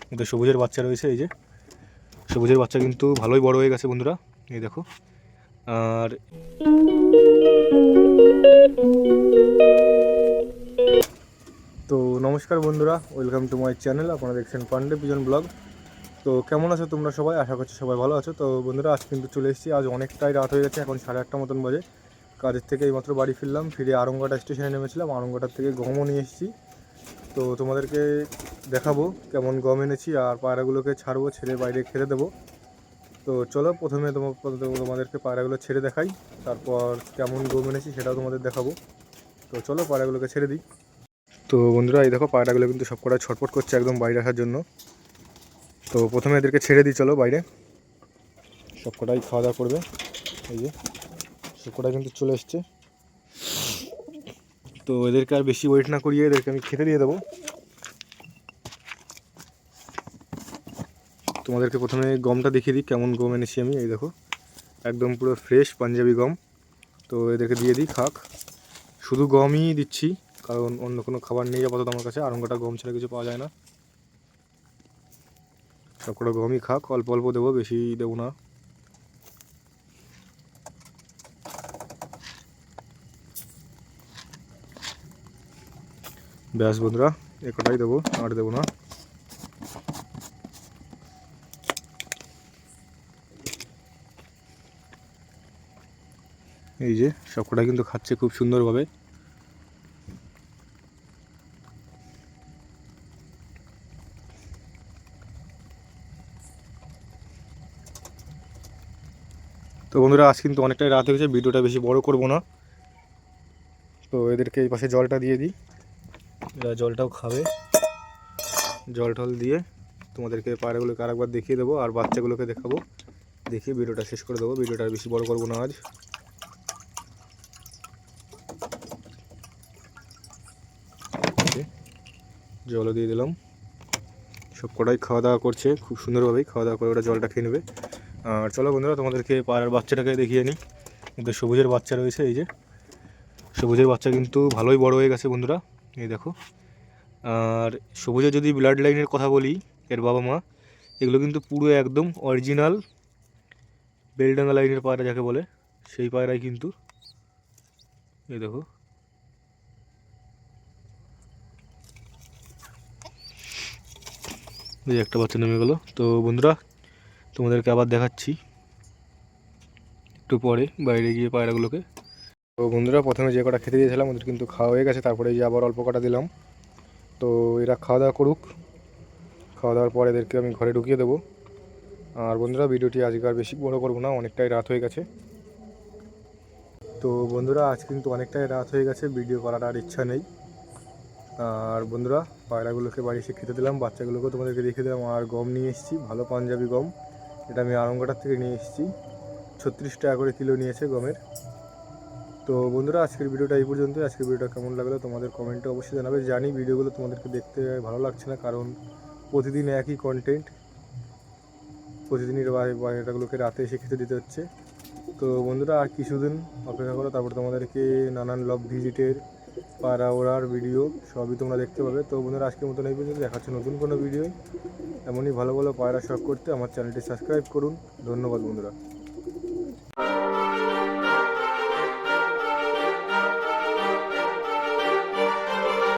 কিন্তু সবুজের বাচ্চা রয়েছে। এই যে সবুজের বাচ্চা কিন্তু ভালোই বড় হয়ে গেছে বন্ধুরা, এই দেখো। আর তো নমস্কার বন্ধুরা, ওয়েলকাম টু মাই চ্যানেল। আপনারা দেখছেন পান্ডে পিজন ব্লগ। তো কেমন আছো তোমরা সবাই? আশা করছি সবাই ভালো আছো। তো বন্ধুরা আজ কিন্তু চলে এসেছি, আজ অনেকটাই রাত হয়ে গেছে, এখন 8:30 মতন বাজে। কাজের থেকে এইমাত্র বাড়ি ফিরলাম, ফিরে আরঙ্গাটা স্টেশনে নেমেছিলাম। আরঙ্গাটার থেকে গমও নিয়ে এসেছি। তো তোমাদেরকে দেখাবো কেমন গম এনেছি, আর পায়রাগুলোকে ছাড়বো, ছেড়ে বাইরে খেতে দেবো। তো চলো প্রথমে তোমাদেরকে পায়রাগুলো ছেড়ে দেখাই, তারপর কেমন গম এনেছি সেটাও তোমাদের দেখাবো। তো চলো পায়রাগুলোকে ছেড়ে দিই। তো বন্ধুরা এই দেখো পায়রাগুলো কিন্তু সবকটা ছটফট করছে একদম বাইরে আসার জন্য। তো প্রথমে এদেরকে ছেড়ে দিই, চলো বাইরে। সবকটাই খাওয়া দাওয়া করবে। এই যে সবকটাই কিন্তু চলে এসছে। তো এদেরকে আর বেশি ওয়েট না করিয়ে এদেরকে আমি খেতে দিয়ে দেবো। তোমাদেরকে প্রথমে গমটা দেখিয়ে দিই কেমন গম এনেছি আমি। এই দেখো একদম পুরো ফ্রেশ পাঞ্জাবি গম। তো এদেরকে দিয়ে দিই খাক। শুধু গমই দিচ্ছি, কারণ অন্য কোনো খাবার নেই আপাতত আমার কাছে। আরঙ্গাটা গম ছাড়া কিছু পাওয়া যায় না। সবকটা গমই খাক, অল্প অল্প দেবো, বেশি দেবো না। ব্যাস বন্ধুরা, এ কটাই দেবো, আর দেবো না। এই যে সবকটা কিন্তু খাচ্ছে খুব সুন্দরভাবে। তো বন্ধুরা আজ কিন্তু অনেকটাই রাত হয়ে গেছে, ভিডিওটা বেশি বড় করব না। তো এদেরকে এই পাশে জলটা দিয়ে দিই, এরা জলটাও খাবে। জল টল দিয়ে তোমাদেরকে পায়রাগুলোকে আরেকবার দেখিয়ে দেবো, আর বাচ্চাগুলোকে দেখাবো, দেখিয়ে ভিডিওটা শেষ করে দেবো। ভিডিওটা বেশি বড় করব না আজ। জলও দিয়ে দিলাম। সব কটাই খাওয়া দাওয়া করছে খুব সুন্দরভাবেই, খাওয়া দাওয়া করে ওরা জলটা খেয়ে নেবে। আর চলো বন্ধুরা তোমাদেরকে পায়রার বাচ্চাটাকে দেখিয়ে নিই। কিন্তু সবুজের বাচ্চা রয়েছে। এই যে সবুজের বাচ্চা কিন্তু ভালোই বড় হয়ে গেছে বন্ধুরা, এই দেখো। আর সবুজের যদি ব্লাড লাইনের কথা বলি, এর বাবা মা এগুলো কিন্তু পুরো একদম অরিজিনাল বেলডাঙ্গা লাইনের পায়রা যাকে বলে, সেই পায়রাই কিন্তু। এই দেখো এই একটা বাচ্চা নেমে গেলো। তো বন্ধুরা তোমাদেরকে আবার দেখাচ্ছি একটু পরে বাইরে গিয়ে পায়রাগুলোকে। তো বন্ধুরা প্রথমে যে কটা খেতে দিয়েছিলাম ওদের কিন্তু খাওয়া হয়ে গেছে, তারপরে যে আবার অল্প কটা দিলাম। তো এরা খাওয়া দাওয়া করুক, খাওয়া দাওয়ার পর এদেরকে আমি ঘরে ঢুকিয়ে দেবো। আর বন্ধুরা ভিডিওটি আজকে আর বেশি বড় করবো না, অনেকটাই রাত হয়ে গেছে। তো বন্ধুরা আজ কিন্তু অনেকটাই রাত হয়ে গেছে, ভিডিও করার আর ইচ্ছা নেই। আর বন্ধুরা পায়রাগুলোকে বাড়ি এসে খেতে দিলাম, বাচ্চাগুলোকেও তোমাদেরকে দেখিয়ে দিলাম। আর গম নিয়ে এসেছি, ভালো পাঞ্জাবি গম, এটা আমি আরঙ্গাটার থেকে নিয়ে এসেছি। 36 টাকা করে কিলো নিয়েছে গমের। তো বন্ধুরা আজকের ভিডিওটা এই পর্যন্ত। আজকের ভিডিওটা কেমন লাগলো তোমাদের কমেন্টে অবশ্যই জানাবে। জানি ভিডিওগুলো তোমাদেরকে দেখতে ভালো লাগছে না, কারণ প্রতিদিন একই কন্টেন্ট, প্রতিদিনই পায়রাগুলোকে রাতে এসে খেতে দিতে হচ্ছে। তো বন্ধুরা আর কিছুদিন অপেক্ষা করো, তারপর তোমাদেরকে নানান লব ভিজিটের পায়রা ওড়ার ভিডিও সবই তোমরা দেখতে পাবে। তো বন্ধুরা আজকের মতন এই পর্যন্ত, দেখাচ্ছে নতুন কোনো ভিডিও। এমনই ভালো ভালো পায়রা শখ করতে আমার চ্যানেলটি সাবস্ক্রাইব করুন। ধন্যবাদ বন্ধুরা।